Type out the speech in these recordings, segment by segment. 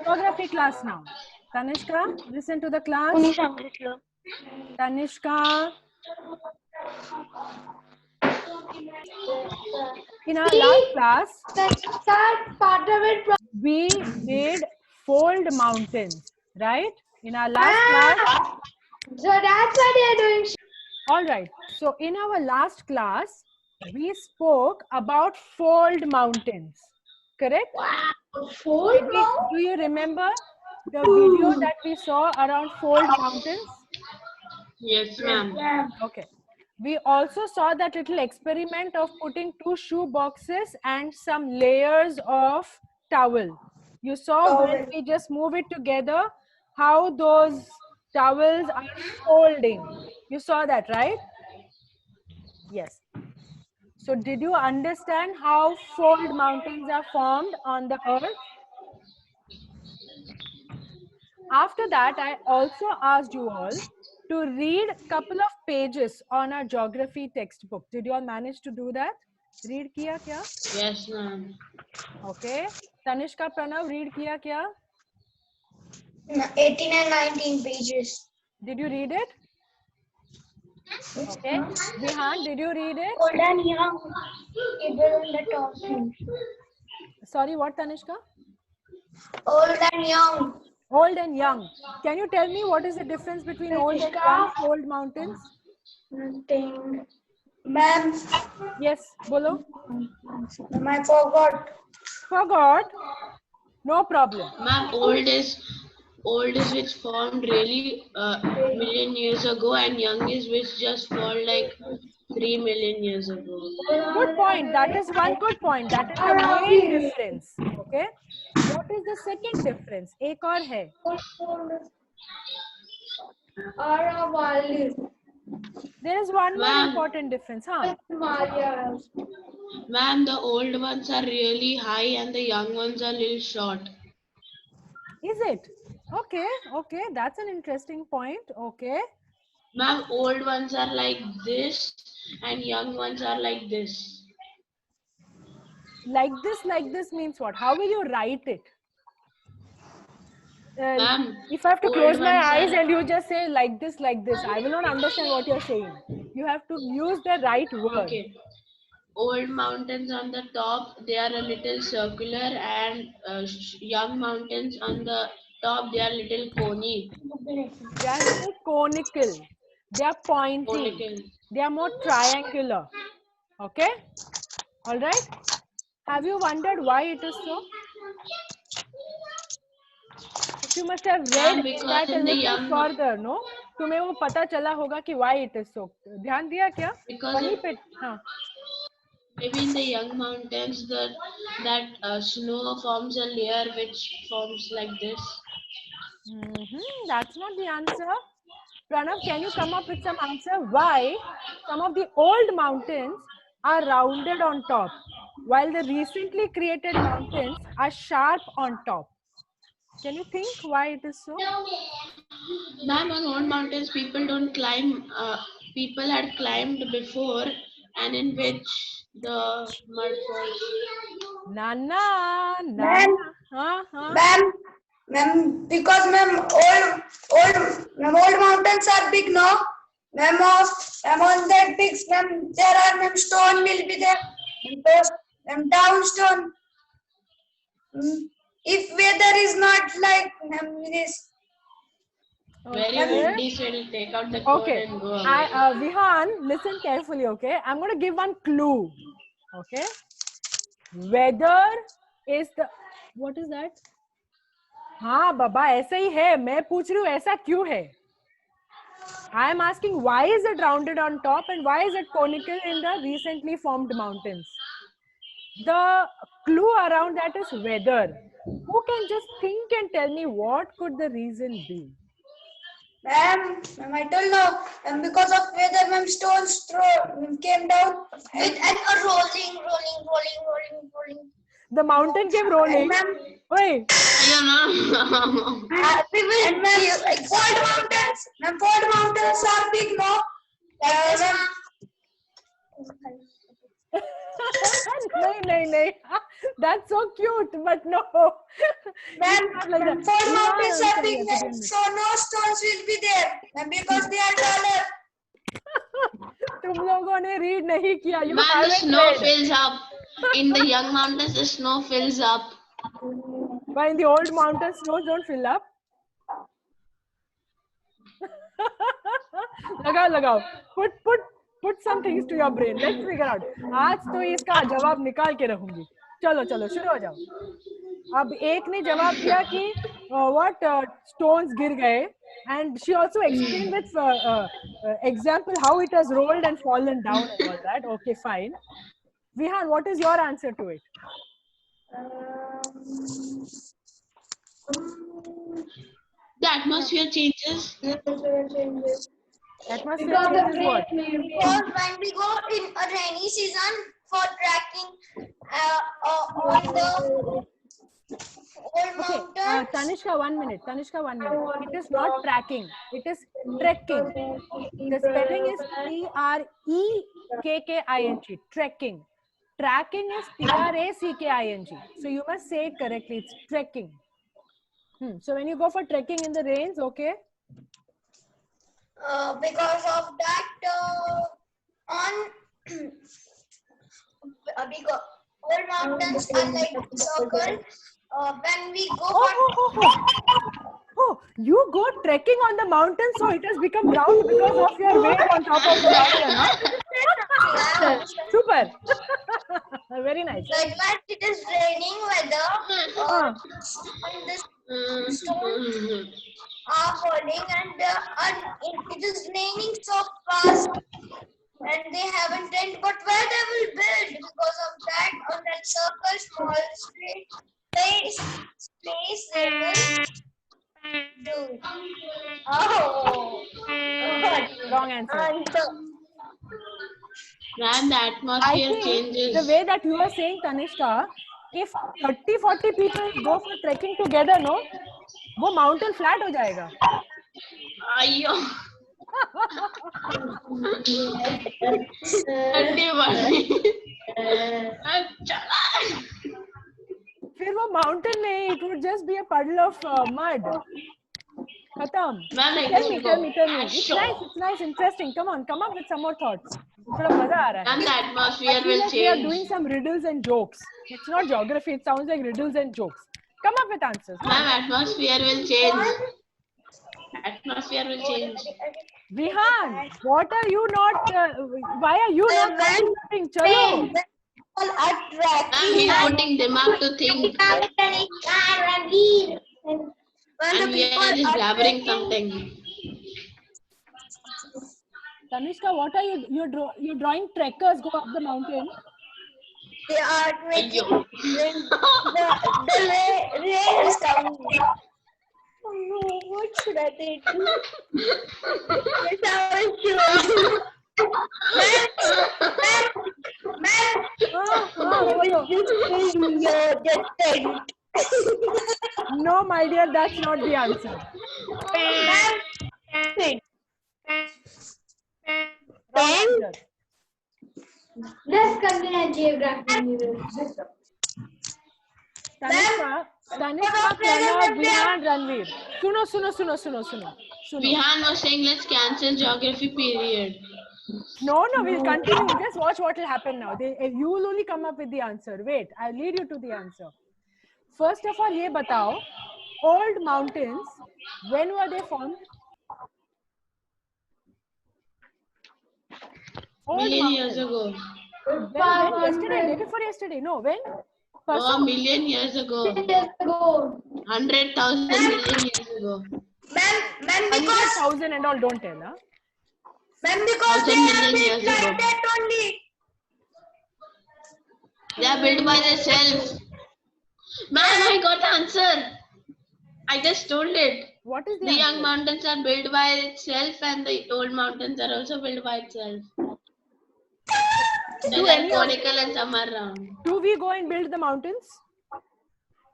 Geography class now. Tanishka, listen to the class. Tanishka. In our last class, we did fold mountains, right? In our last class. So that's what you're doing. All right. So in our last class, we spoke about fold mountains, correct? Wow. Fold mountains? Do you remember the video that we saw around fold mountains? Yes, ma'am. Okay. We also saw that little experiment of putting 2 shoe boxes and some layers of towel. You saw when we just move it together, how those towels are folding. You saw that, right? Yes. So did you understand how fold mountains are formed on the earth? After that, I also asked you all to read a couple of pages on our geography textbook. Did you all manage to do that? Read kiya kya? Yes, ma'am. Okay. Tanishka, Pranav, read kiya kya? 18 and 19 pages. Did you read it? Okay. Vihan, did you read it? Old and young. Table in the top. Sorry, what, Tanishka? Old and young. Old and young. Can you tell me what is the difference between old and young fold mountains? Nothing. Ma'am. Yes, bolo. Ma'am, I forgot. Forgot? No problem. Ma'am, old is which formed really million years ago, and young is which just formed like 3 million years ago. Good point. That is one good point. That is the main difference. Okay. What is the second difference? एक और है. There is one more important difference, huh? Ma'am, the old ones are really high and the young ones are little short. Is it? Okay. Okay. That's an interesting point. Okay. Ma'am, old ones are like this and young ones are like this. Like this means what? How will you write it? If I have to close my eyes and you just say like this, I will not understand what you're saying. You have to use the right word. Okay. Old mountains on the top, they are a little circular, and young mountains on the top, they are little coney. They are little conical. They are pointing. Conical. They are more triangular. Okay? All right? Have you wondered why it is so? If you must have read that a little further, no? तुम्हें वो पता चला होगा कि why it is so. ध्यान दिया क्या? वहीं पे हाँ. Maybe in the young mountains, that snow forms a layer which forms like this. That's not the answer. Pranav, can you come up with some answer? Why some of the old mountains are rounded on top, while the recently created mountains are sharp on top? Can you think why it is so? Ma'am, on old mountains, people don't climb. People had climbed before, and in which the mud falls. Nana. Ma'am, because old mountains are big, no? Ma'am, on that big, ma'am, there are stone will be there. Down stone. If weather is not like this. Very windy, so it'll take out the coat and go away. Vihan, listen carefully, okay? I'm going to give one clue, okay? Weather is the... What is that? हाँ बाबा ऐसा ही है मैं पूछ रही हूँ ऐसा क्यों है I am asking why is it rounded on top and why is it conical in the recently formed mountains? The clue around that is weather. Who can just think and tell me what could the reason be? Ma'am, I don't know. And because of weather, ma'am, stones came down and rolling. The mountain came rolling. Wait. And fold mountains are big, no? No. That's so cute, but no. Ma'am, It's not like that. four Vihan, mountains are answer big, yes ma'am, again. so no stones will be there, ma'am, because they are taller. तुम लोगों ने read नहीं किया. You Man, the haven't snow read. fills up. In the young mountains, the snow fills up. But in the old mountains, snows don't fill up. लगाओ. Put some things to your brain. Let's figure out. आज तो इसका जवाब निकाल के रखूंगी. चलो शुरू हो जाओ. अब एक ने जवाब दिया कि what stones गिर गए, and she also explained with example how it has rolled and fallen down and all that. Okay, fine. Vihan, what is your answer to it? The atmosphere changes. Atmosphere Because changes what? Because when we go in a rainy season for trekking on the old Okay, mountains, Tanishka, 1 minute. It is not tracking. It is trekking. The spelling is Trekking. Trekking. Tracking is Tracking. So you must say it correctly. It's trekking. So when you go for trekking in the rains, okay? because of that, because old mountains are like circle. When we go Oh, you go trekking on the mountain, so it has become round because of your weight on top of the mountain, huh? Super. Very nice. like when it is raining weather, and the stones are falling, and it is raining so fast, and they haven't rained. But where they will build because of that on that circle, small space they will do. Oh, Wrong answer. Man, the I atmosphere think changes. the way that you are saying, Tanishka, if 30-40 people go for trekking together, no, वो mountain flat हो जाएगा. Ayyo. 30 फिर वो mountain नहीं, it would just be a puddle of mud. खत्म. Man, I Tell just me. go. It's nice, interesting. Come on, come up with some more thoughts. थोड़ा मजा आ रहा है. And the atmosphere I feel will like we are doing change. some riddles and jokes. It's not geography. It sounds like riddles and jokes. Come up with answers. Man, atmosphere will change. Atmosphere will change. Vihan, what are you not? Why are you not concentrating? Chalo. People are Man, he's putting Dimag to think. And we are just blabbering something. Tanishka, what are you? You're drawing trekkers go up the mountain. They are making Ayyo. the rain is coming. Oh no, what should I do? Yes, I will choose. No, my dear, that's not the answer. Wrong answer. Let's continue geography. Tanisha, Pranav, Vihan, Ranveer. Suno. Vihan was saying let's cancel geography period. No, we'll continue. Just watch what will happen now. You will only come up with the answer. Wait, I'll lead you to the answer. First of all, ye batao, old mountains, when were they formed? Million years ago. When? Yesterday, day before yesterday. No, when? Oh, a million years ago. 100,000 million years ago. Ma'am, because 100,000 and all, don't tell, huh? ma'am, because 1,000 they are million built years like ago. that only. They are built by themselves. Man, I got the answer. I just told it. What is the The young answer? mountains are built by itself and the old mountains are also built by itself. Do They are any of- conical and some are round. Do we go and build the mountains?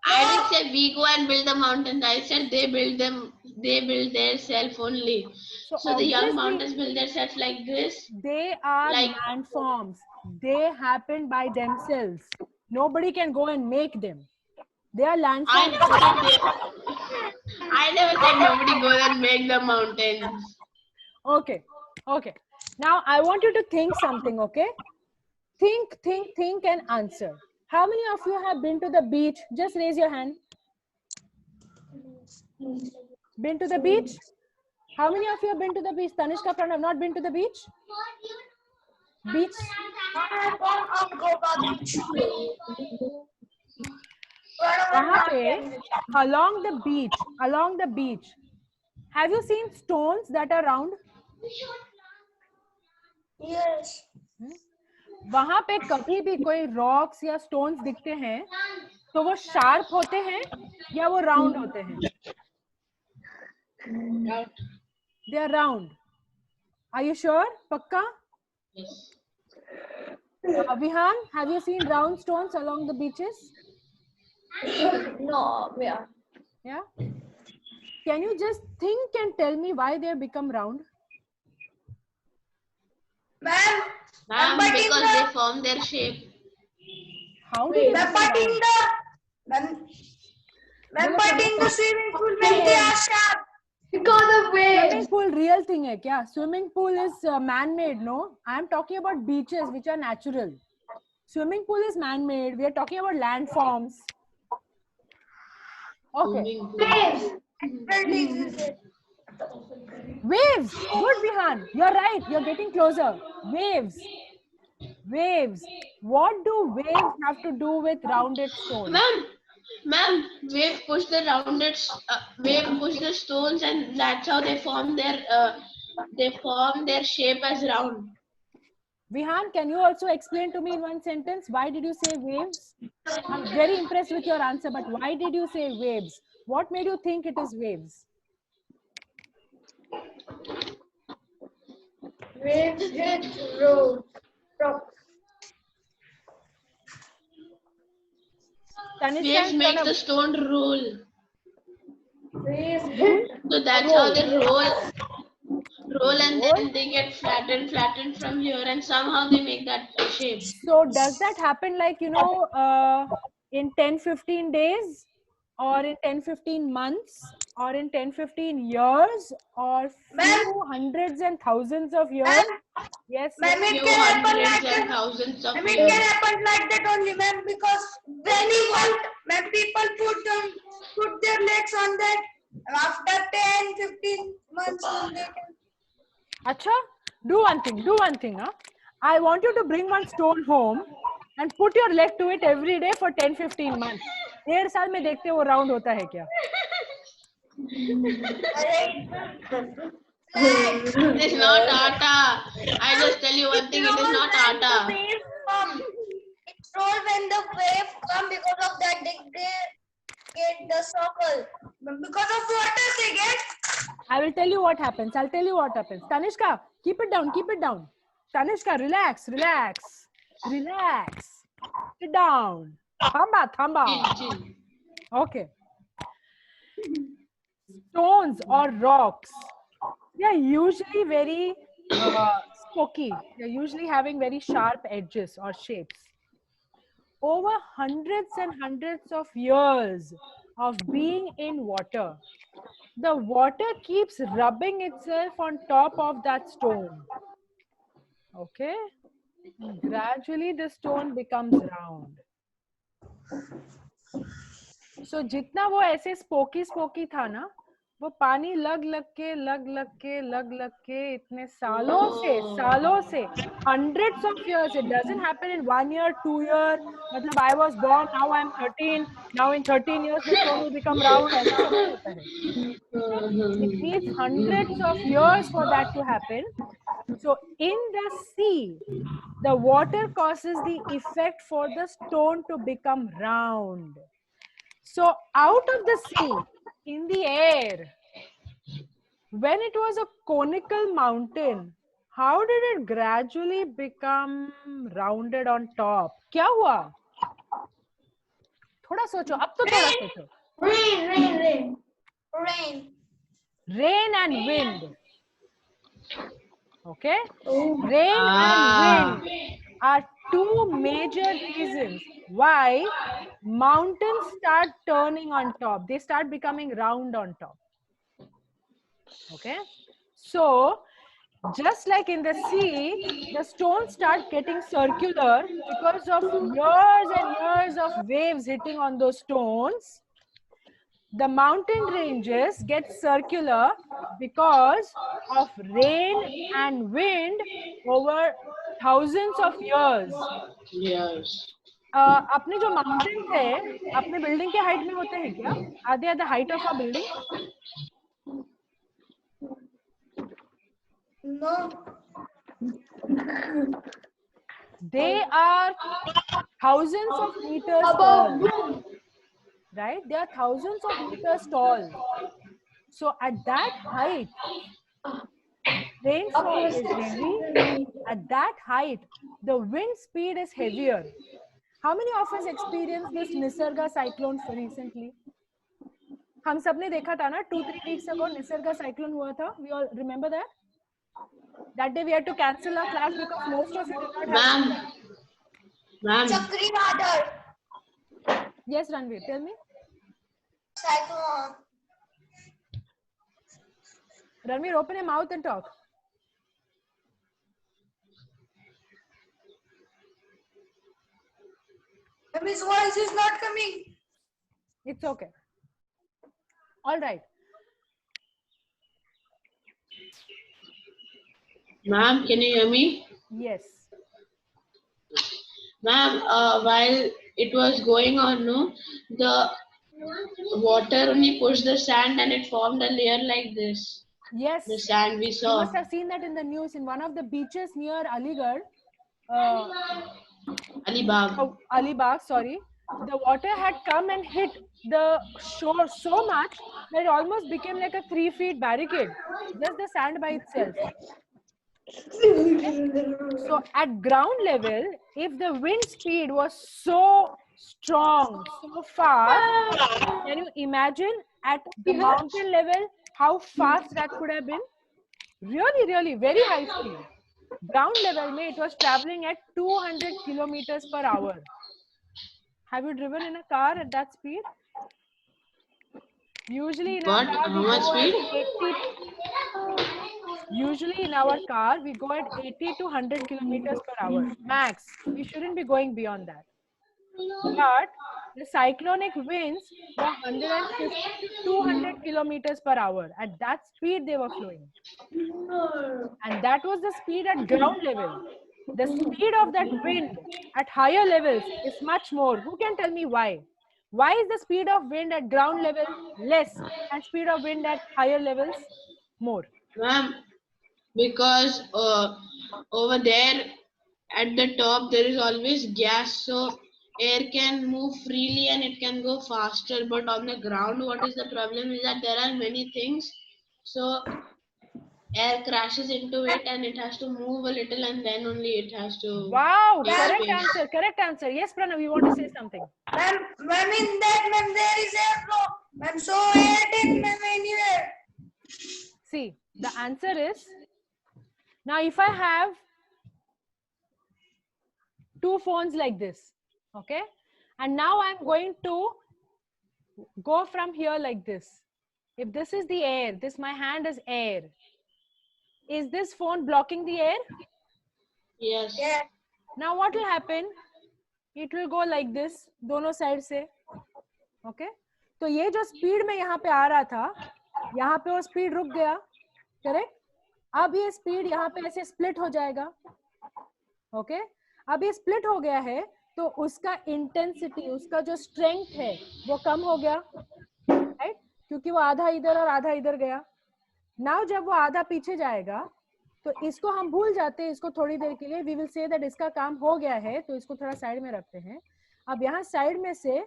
I didn't say we go and build the mountains. I said they build them. They build their self only. So So the young obviously mountains build their self like this. they are Like landforms. They happen by themselves. Nobody can go and make them. They are I landforms. never said I never said nobody goes and make the mountains. Okay. Okay. Now I want you to think something, okay? Think and answer. How many of you have been to the beach? Just raise your hand. Been to the beach? How many of you have been to the beach? Tanishka, Pranav, have not been to the beach? Beach? I have gone on Goa beach. वहाँ पे, along the beach, have you seen stones that are round? Yes. वहाँ पे कभी भी कोई rocks या stones दिखते हैं, तो वो sharp होते हैं या वो round होते हैं? They are round. Are you sure? Pakka? Yes. Vihan, have you seen round stones along the beaches? No, yeah. Yeah. Can you just think and tell me why they have become round? Ma'am, Ma'am, because they form their shape. How did they become round? but in the swimming pool when they are sharp. Because of Swimming pool real thing hai kya? Swimming pool is man-made, no? I am talking about beaches which are natural. Swimming pool is man-made. We are talking about landforms. Okay. Waves. Good, Vihan. You're right. You're getting closer. Waves. Waves. What do waves have to do with rounded stones? Ma'am, wave push the stones, and that's how they form their shape as round. Vihan, can you also explain to me in one sentence why did you say waves? I'm very impressed with your answer, but why did you say waves? What made you think it is waves? Waves hit road. Waves make the stone roll. Waves hit. So that's how they roll, and then they get flattened from here, and somehow they make that shape. So does that happen like, you know, in 10-15 days, or in 10-15 months, or in 10-15 years, or few hundreds and thousands of years? Yes. Ma'am, it Few can happen hundreds like and that. thousands of Ma'am, it years. can happen like that only, ma'am, because when you want, ma'am, people put their legs on that. After 10-15 months, they can. Acha, do one thing. Huh? I want you to bring one stone home and put your leg to it every day for 10-15 months. 1.5 साल में देखते वो round होता है क्या? It is not atta. I just tell you one thing, it is not atta. It's roll when the wave come, because of that they get the circle. Because of water they get. I will tell you what happens. Tanishka, keep it down. Tanishka, relax. Sit down. Thamba. Okay. Stones or rocks, they are usually very spooky. They're usually having very sharp edges or shapes. Over hundreds and hundreds of years of being in water, the water keeps rubbing itself on top of that stone. Okay? And gradually the stone becomes round. So जितना वो ऐसे spooky था ना, वो पानी लग के इतने सालों से hundreds of years. It doesn't happen in 1 year, 2 years. मतलब I was born, now I'm 13, now in 13 years the stone will become round. ऐसा सब नहीं होता है. It needs hundreds of years for that to happen. So in the sea, the water causes the effect for the stone to become round. So out of the sea, in the air, when it was a conical mountain, how did it gradually become rounded on top? क्या हुआ? थोड़ा सोचो, अब तो थोड़ा सोचो. Rain. Rain and wind. Okay? Rain and wind are two major reasons why mountains start turning on top. They start becoming round on top. Okay? So, just like in the sea, the stones start getting circular because of years and years of waves hitting on those stones. The mountain ranges get circular because of rain and wind over thousands of years. Yes. अपने जो mountains है, अपने building के height में होते हैं क्या? Are they at the height of a building? No. They are thousands of meters tall. Right? They are thousands of meters tall. So at that height, rainfall is heavy. At that height, the wind speed is heavier. How many of us experienced this Nisarga cyclone recently? हम सबने देखा था ना 2-3 weeks ago Nisarga cyclone हुआ था. We all remember that? That day we had to cancel our class because most of you did not have. Ma'am. Chakri Radar. Yes, Ranveer, tell me. Cyclone. Ranveer, open your mouth and talk. His voice is not coming. It's okay. All right. Ma'am, can you hear me? Yes. Ma'am, while it was going on, no, the water only pushed the sand and it formed a layer like this. Yes. The sand we You saw. must have seen that in the news in one of the beaches near Aligarh. Alibag, sorry. The water had come and hit the shore so much that it almost became like a 3 feet barricade. Just the sand by itself. So at ground level, if the wind speed was so strong, so fast, can you imagine at the mountain level how fast that could have been? Really, really very high speed. Ground level mein it was traveling at 200 kilometers per hour. Have you driven in a car at that speed? Usually in our car How we much go speed? at 80. Usually in our car we go at 80 to 100 kilometers per hour max. We shouldn't be going beyond that. But the cyclonic winds were 150 to 200 kilometers per hour. At that speed they were flowing. And that was the speed at ground level. The speed of that wind at higher levels is much more. Who can tell me why? Why is the speed of wind at ground level less and speed of wind at higher levels more? Ma'am, because over there at the top there is always gas, so air can move freely and it can go faster. But on the ground, what is the problem is that there are many things, so air crashes into it and it has to move a little and then only it has to. Wow, take correct space. answer, correct answer. Yes, Pranav, you want to say something? Ma'am, in that, ma'am, there is air flow. Ma'am, so air take ma'am anywhere. See, the answer is, now if I have two phones like this, okay, and now I'm going to go from here like this. If this is the air, my hand is air. Is this phone blocking the air? Yes. Yeah. Now what will happen? It will go like this, दोनों side से, okay? तो ये जो speed में यहाँ पे आ रहा था, यहाँ पे वो speed रुक गया, correct? अब ये speed यहाँ पे ऐसे split हो जाएगा, okay? अब ये split हो गया है, तो उसका intensity, उसका जो strength है, वो कम हो गया, right? क्योंकि वो आधा इधर और आधा इधर गया. Now जब वो आधा पीछे जाएगा, तो इसको हम भूल जाते हैं, इसको थोड़ी देर के लिए we will say that इसका काम हो गया है, तो इसको थोड़ा साइड में रखते हैं. अब यहाँ साइड में से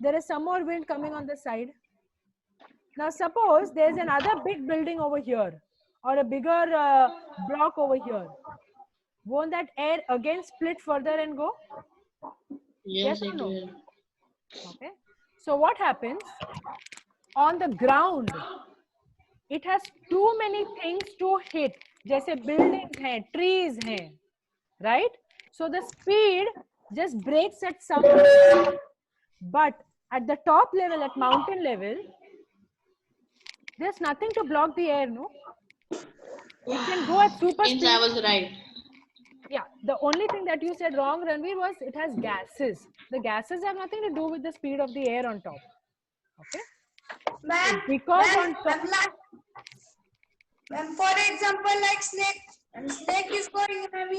there is some more wind coming on the side. Now suppose there is another big building over here or a bigger block over here. Won't that air again split further and go? Yes, Yes or it no? will. Okay. So what happens on the ground? It has too many things to hit. जैसे buildings हैं, trees हैं, right? So the speed just breaks at some point. But at the top level, at mountain level, there's nothing to block the air, no? It can go at super Means speed. I was right. Yeah, the only thing that you said wrong, Ranveer, was it has gases. The gases have nothing to do with the speed of the air on top. Okay? Ma'am, Because ma'am, on top, ma'am, for example, like snake, and snake is going, and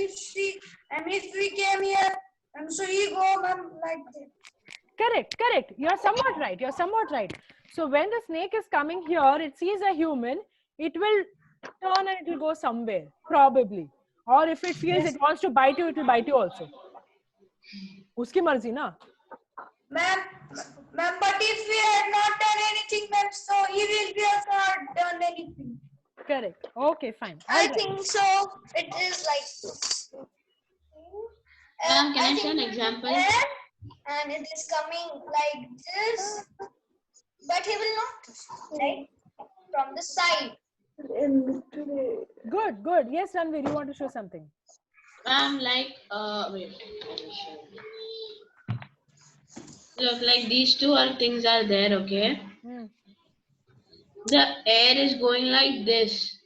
if we came here, and so he go, ma'am, like that. correct, correct. You're somewhat right. You're somewhat right. So when the snake is coming here, it sees a human, it will turn and it will go somewhere, probably. Or if it feels it wants to bite you, it will bite you also. Uski marzi na. Ma'am, but if we had not done anything, ma'am, so he will be also not done anything. Correct. Okay, fine. I All right. think so. It is like this. Ma'am, can I think show an example? And it is coming like this, but he will not, right? From the side. Good, good. Yes, Ranveer, you want to show something? Ma'am, like, wait. Look, like these two things are there, okay? The air is going like this.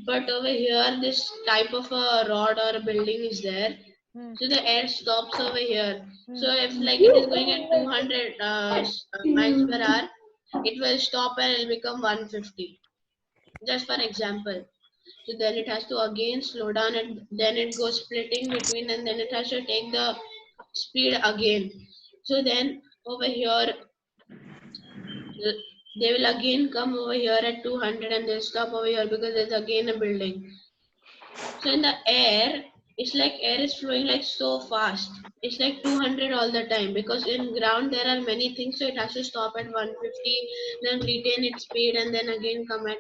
But over here, this type of a rod or a building is there. So the air stops over here. So if like it is going at 200 miles per hour, it will stop and it will become 150. Just for example. So then it has to again slow down and then it goes splitting between and then it has to take the speed again. So then over here, they will again come over here at 200 and they'll stop over here because there's again a building. So in the air, it's like air is flowing like so fast. It's like 200 all the time because in ground there are many things, so it has to stop at 150, then retain its speed and then again come at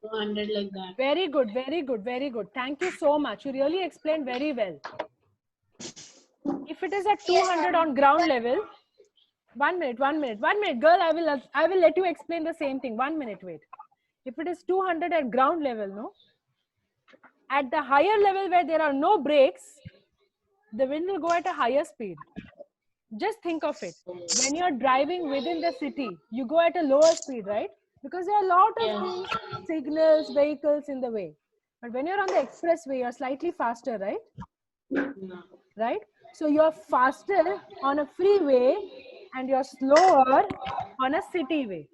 200 like that. Very good, very good, very good. Thank you so much. You really explained very well. If it is at 200 on ground level, 1 minute, girl, I will let you explain the same thing. 1 minute, wait. If it is 200 at ground level, no? At the higher level where there are no brakes, the wind will go at a higher speed. Just think of it. When you're driving within the city, you go at a lower speed, right? Because there are a lot of things, signals, vehicles in the way. But when you're on the expressway, you're slightly faster, right? No. Right? So you're faster on a freeway and you're slower on a city way.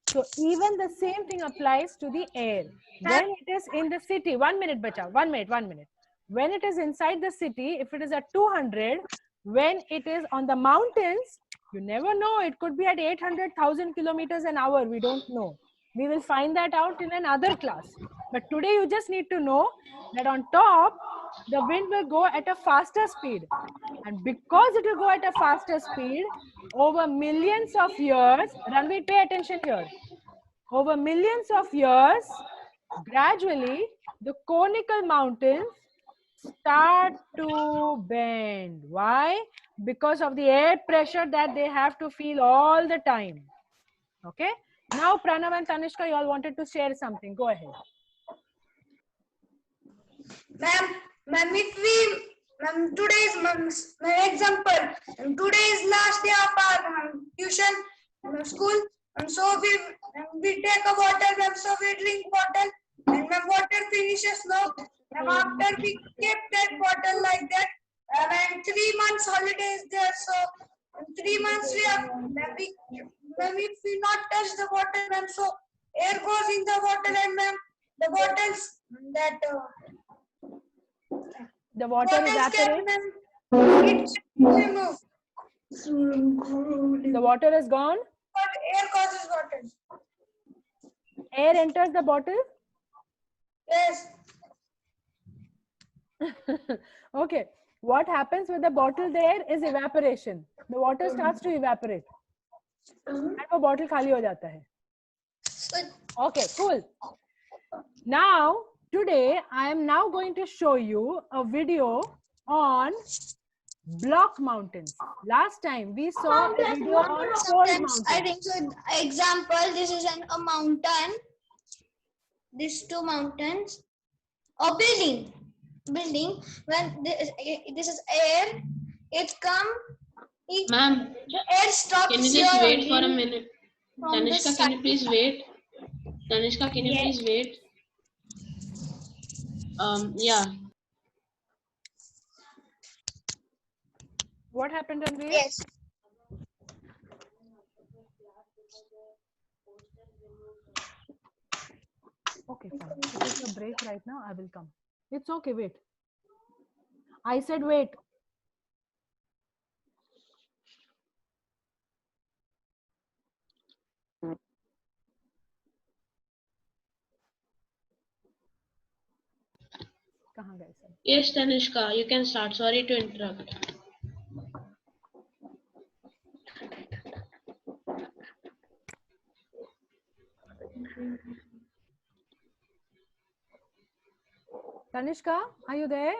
So even the same thing applies to the air. When it is in the city, 1 minute, bacha, 1 minute, 1 minute. When it is inside the city, if it is at 200, when it is on the mountains, you never know. It could be at 800,000 kilometers an hour. We don't know. We will find that out in another class. But today you just need to know that on top, the wind will go at a faster speed. And because it will go at a faster speed, over millions of years, Ranveer, pay attention here. Over millions of years, gradually, the conical mountains start to bend. Why? Because of the air pressure that they have to feel all the time. Okay? Now, Pranav and Tanishka, you all wanted to share something. Go ahead. Ma'am, if we, ma'am, today's example, today is last day of our tuition school, and so we take a water, ma'am, so we drink water, and ma'am, water finishes now. And after we keep that bottle like that, and 3 months holiday is there, so in 3 months we have, ma'am, if we not touch the water, ma'am, so air goes in the water, and ma'am, the bottles that. The water evaporates. The water is gone. But air causes water. Air enters the bottle. Yes. Okay. What happens with the bottle there is evaporation. The water starts to evaporate. And the bottle khali ho jata hai. Okay, cool. Now, today I am now going to show you a video on Block mountains. Last time we saw a video on fold mountains. I think so. Example, this is a mountain. These two mountains. Or building. When this is air, it come. Ma'am, The air stops. can you just wait for a minute? Tanishka, can you please wait? Tanishka, can you please wait? Yeah. What happened, Ranveer? Yes. Okay, fine. Take a break right now. I will come. It's okay. Wait. I said wait. कहाँ गए सब? Yes, Tanishka, you can start. Sorry to interrupt. Tanishka, are you there?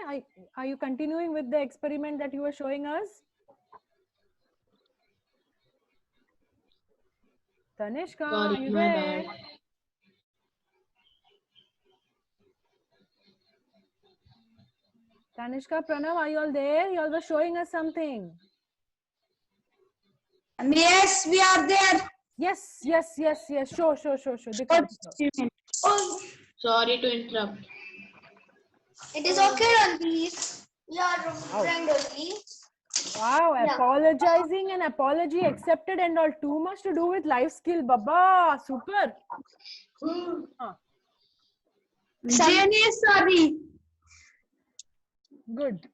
Are you continuing with the experiment that you were showing us? Tanishka, are Sorry, you my there? bad. Tanishka, Pranav, are you all there? You all were showing us something. Yes, we are there. Yes. Show. Dikhao. Oh, Sorry to interrupt. it is okay, Ranveer. We are friend only. Wow, apologizing and apology accepted and all. Too much to do with life skill, Baba. Super. Jenny, sorry. Good.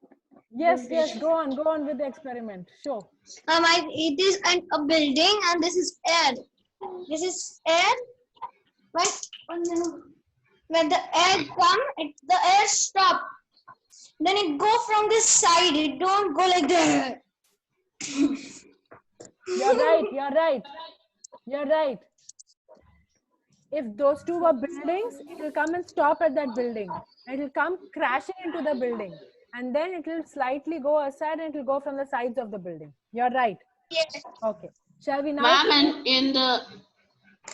Yes. Go on with the experiment. Show. It is a building and this is air. This is air. When the air come, the air stop. Then it go from this side. It don't go like that. You're right. If those two were buildings, it will come and stop at that building. It will come crashing into the building. And then it will slightly go aside and it will go from the sides of the building. You're right. Yes. Okay. Shall we now? Ma'am, and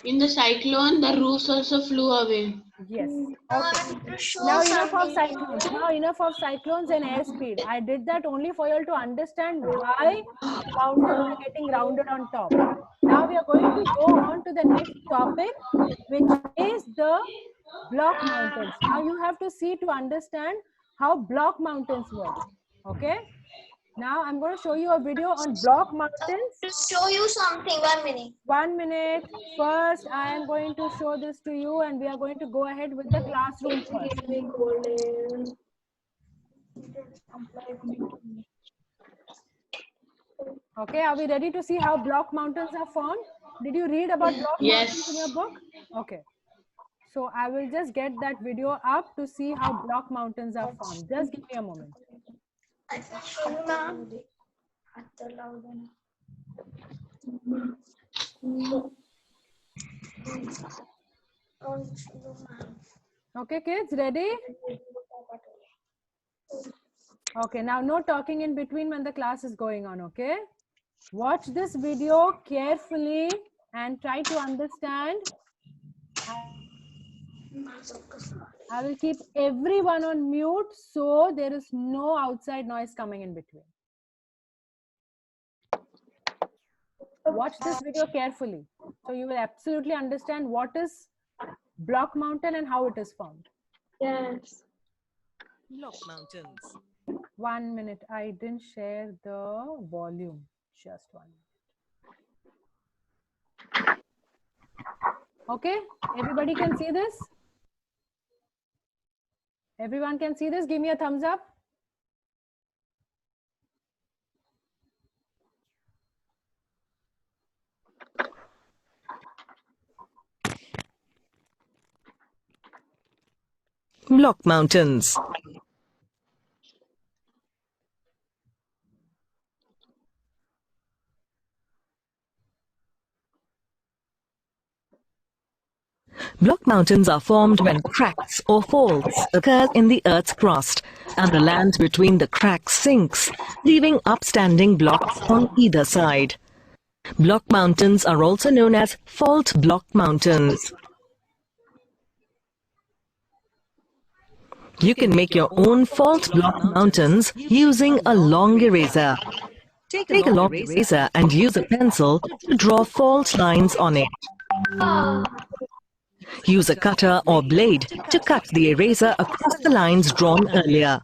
in the cyclone, the roofs also flew away. Yes. Okay. Now enough of cyclones and airspeed. I did that only for you all to understand why mountains are getting rounded on top. Now we are going to go on to the next topic, which is the block mountains. Now you have to see to understand how block mountains work. Okay. Now I'm going to show you a video on block mountains. To show you something, 1 minute. 1 minute. First, I am going to show this to you and we are going to go ahead with the classroom first. Okay, are we ready to see how block mountains are formed? Did you read about block mountains in your book? Okay. So I will just get that video up to see how block mountains are formed. Just give me a moment. Okay, kids, ready? Okay, now no talking in between when the class is going on, okay? Watch this video carefully and try to understand. I will keep everyone on mute so there is no outside noise coming in between. Watch this video carefully so you will absolutely understand what is block mountain and how it is formed. Yes. Block mountains. 1 minute. I didn't share the volume. Just 1 minute. Okay, everybody can see this? Everyone can see this? Give me a thumbs up. Block mountains. Block mountains are formed when cracks or faults occur in the Earth's crust and the land between the cracks sinks, leaving upstanding blocks on either side. Block mountains are also known as fault block mountains. You can make your own fault block mountains using a long eraser. Take a long eraser and use a pencil to draw fault lines on it. Use a cutter or blade to cut the eraser across the lines drawn earlier.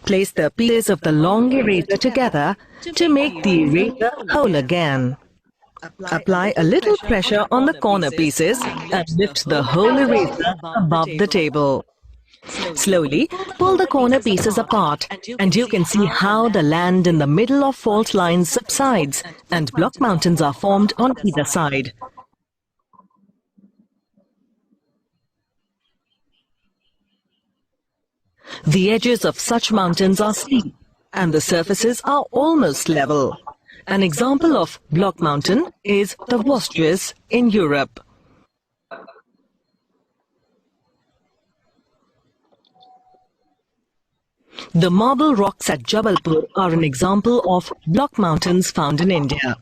Place the pieces of the long eraser together to make the eraser whole again. Apply a little pressure on the corner pieces and lift the whole eraser above the table. Slowly pull the corner pieces apart and you can see how the land in the middle of fault lines subsides and block mountains are formed on either side. The edges of such mountains are steep and the surfaces are almost level. An example of block mountain is the Vosges in Europe. The marble rocks at Jabalpur are an example of block mountains found in India.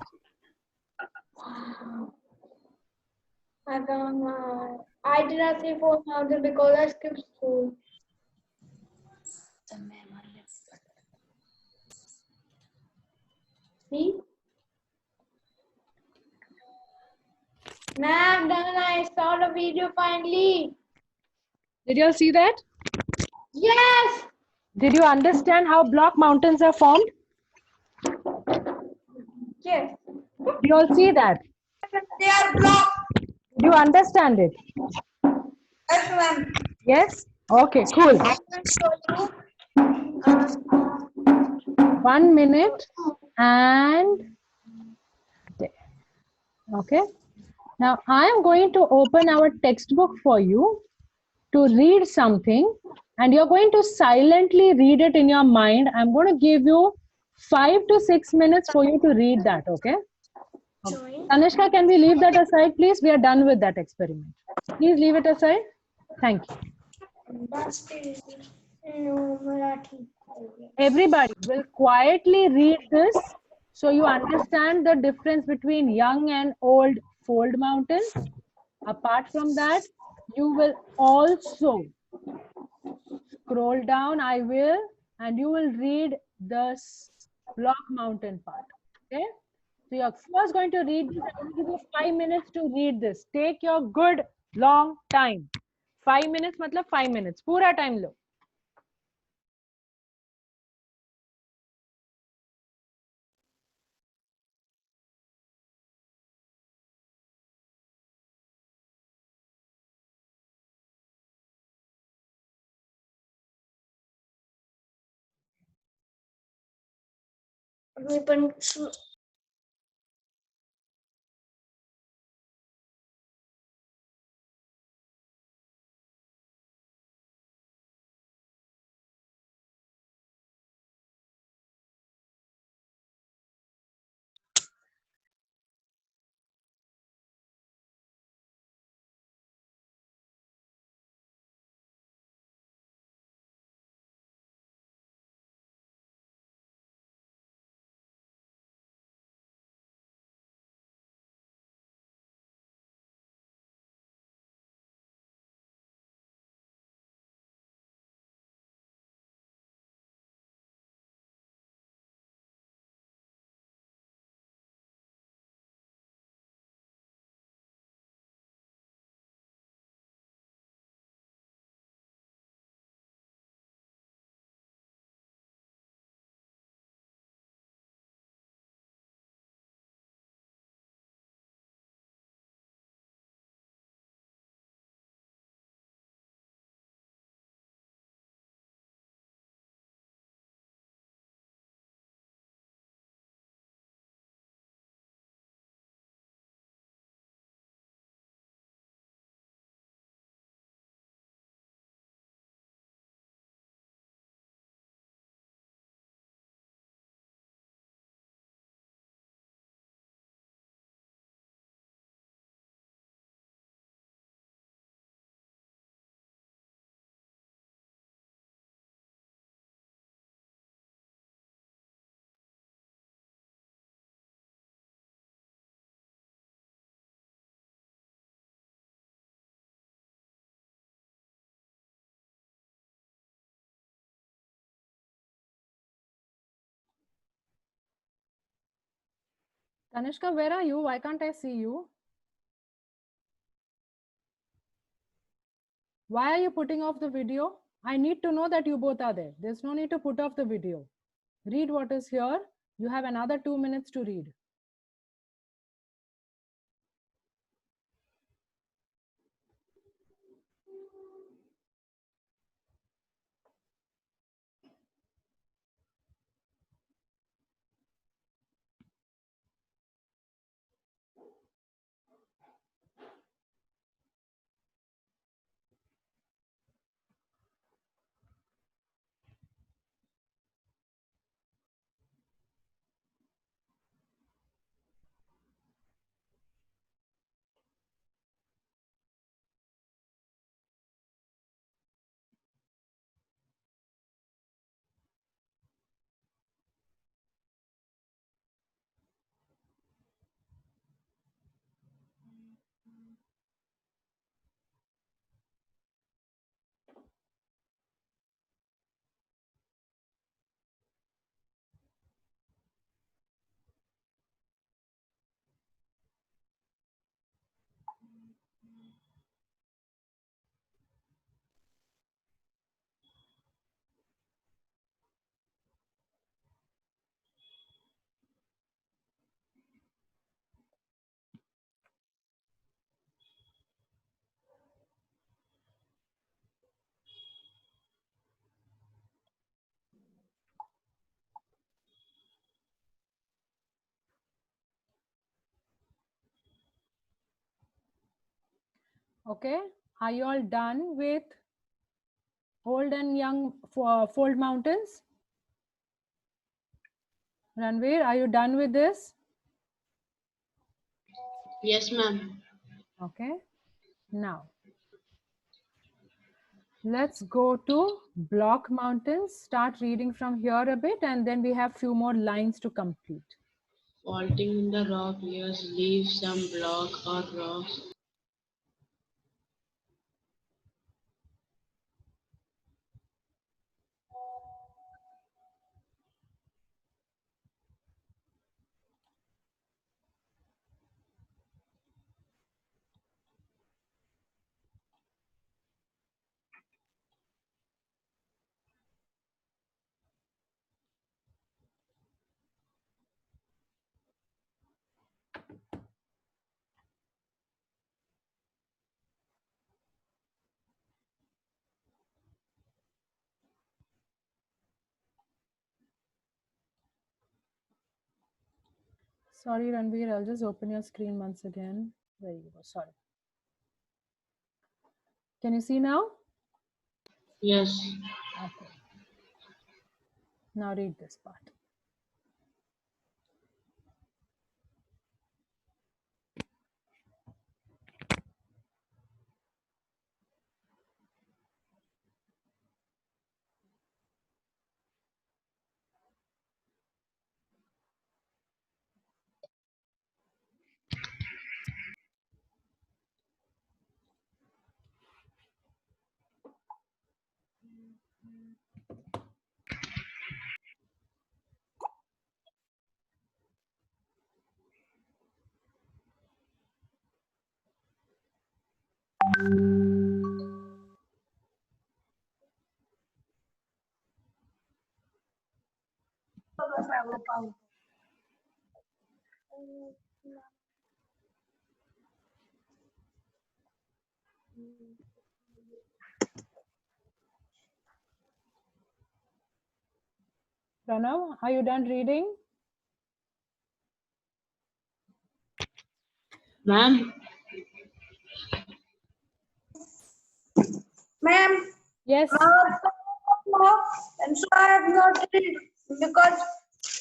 I don't know. I did not see fourth mountain because I skipped school. See? Ma'am, then I saw the video finally. Did you all see that? Yes! Did you understand how block mountains are formed? Yes. Did you all see that? They are blocked. Did you understand it? Yes, ma'am. Yes? Okay, cool. I will show you. 1 minute and okay. Now I am going to open our textbook for you to read something and you're going to silently read it in your mind. I'm going to give you 5 to 6 minutes for you to read that, okay? Tanishka, can we leave that aside, please? We are done with that experiment. Please leave it aside. Thank you. No, Marathi. Everybody will quietly read this so you understand the difference between young and old fold mountains. Apart from that, you will also scroll down, and you will read the block mountain part. Okay? So you're first going to read this. I'm going to give you 5 minutes to read this. Take your good long time. 5 minutes matlab 5 minutes. Pura time lo. Tanishka, where are you? Why can't I see you? Why are you putting off the video? I need to know that you both are there. There's no need to put off the video. Read what is here. You have another 2 minutes to read. Okay, are you all done with old and young fold mountains? Ranveer, are you done with this? Yes, ma'am. Okay, now let's go to block mountains. Start reading from here a bit, and then we have few more lines to complete. Faulting in the rock layers leave some block or rocks. Sorry, Ranveer, I'll just open your screen once again. There you go, sorry. Can you see now? Yes. Okay. Now read this part. Pranav, are you done reading? Ma'am? Ma'am, Yes. and so I have not read because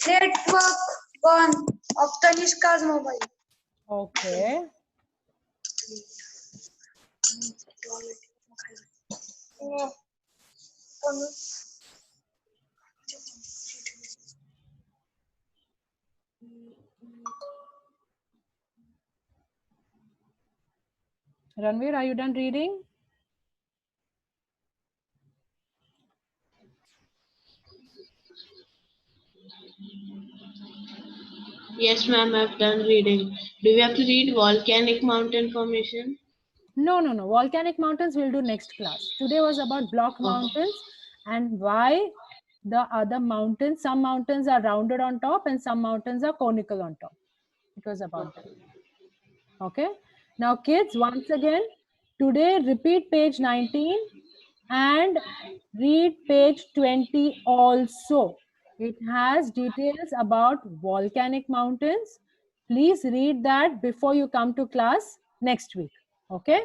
network gone of Tanishka's mobile. Okay. Ranveer, are you done reading? Yes, ma'am, I've done reading. Do we have to read volcanic mountain formation? No. Volcanic mountains we'll do next class. Today was about block mountains and why the other mountains, some mountains are rounded on top and some mountains are conical on top. It was about that. Okay. Now kids, once again, today repeat page 19 and read page 20 also. It has details about volcanic mountains. Please read that before you come to class next week. Okay.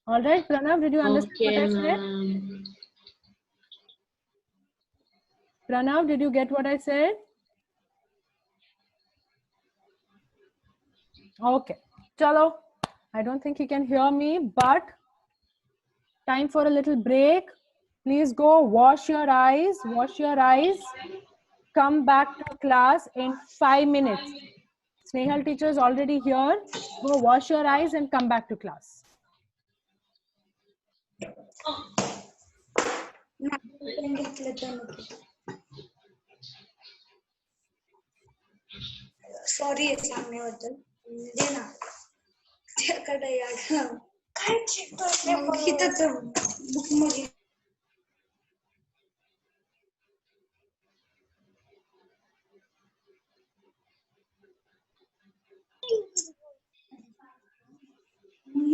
All right, Pranav, did you understand what I said? Ma'am. Pranav, did you get what I said? Okay. Chalo. I don't think he can hear me, but time for a little break. Please go wash your eyes. Wash your eyes. Come back to class in 5 minutes. Snehal teacher is already here. Go wash your eyes and come back to class. Sorry सांगण्याबद्दल दे ना त्याकडे या काय check करते इथं book मध्ये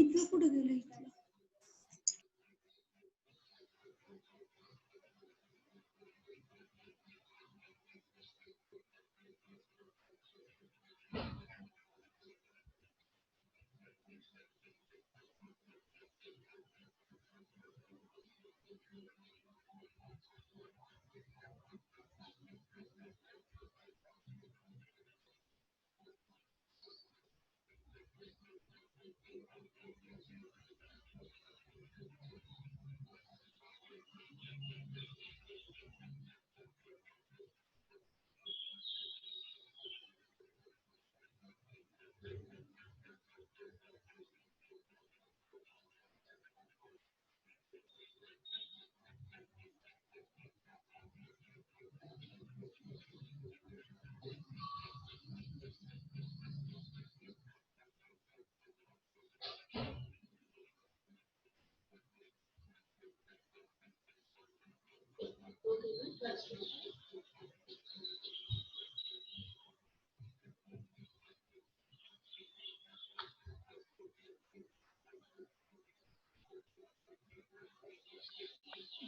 इथं कुठे गेलं इथं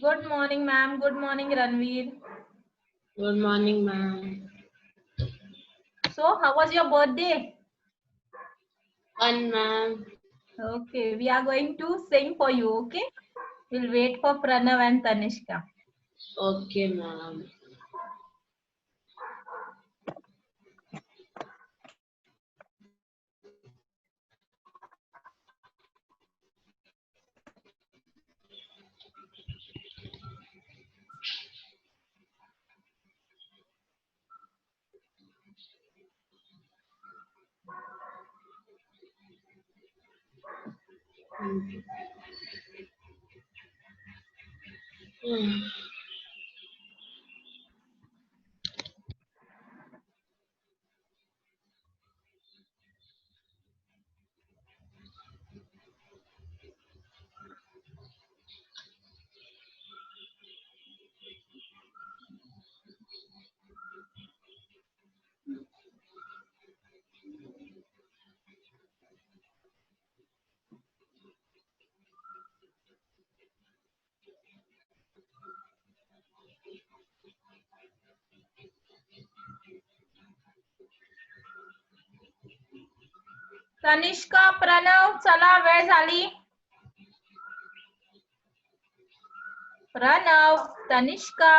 Good morning, ma'am. Good morning, Ranveer. Good morning, ma'am. So, how was your birthday? Fun, ma'am. Okay, we are going to sing for you, okay? We'll wait for Pranav and Tanishka. Okay, ma'am. Tanishka, Pranav, चला वेळ झाली. Pranav, Tanishka.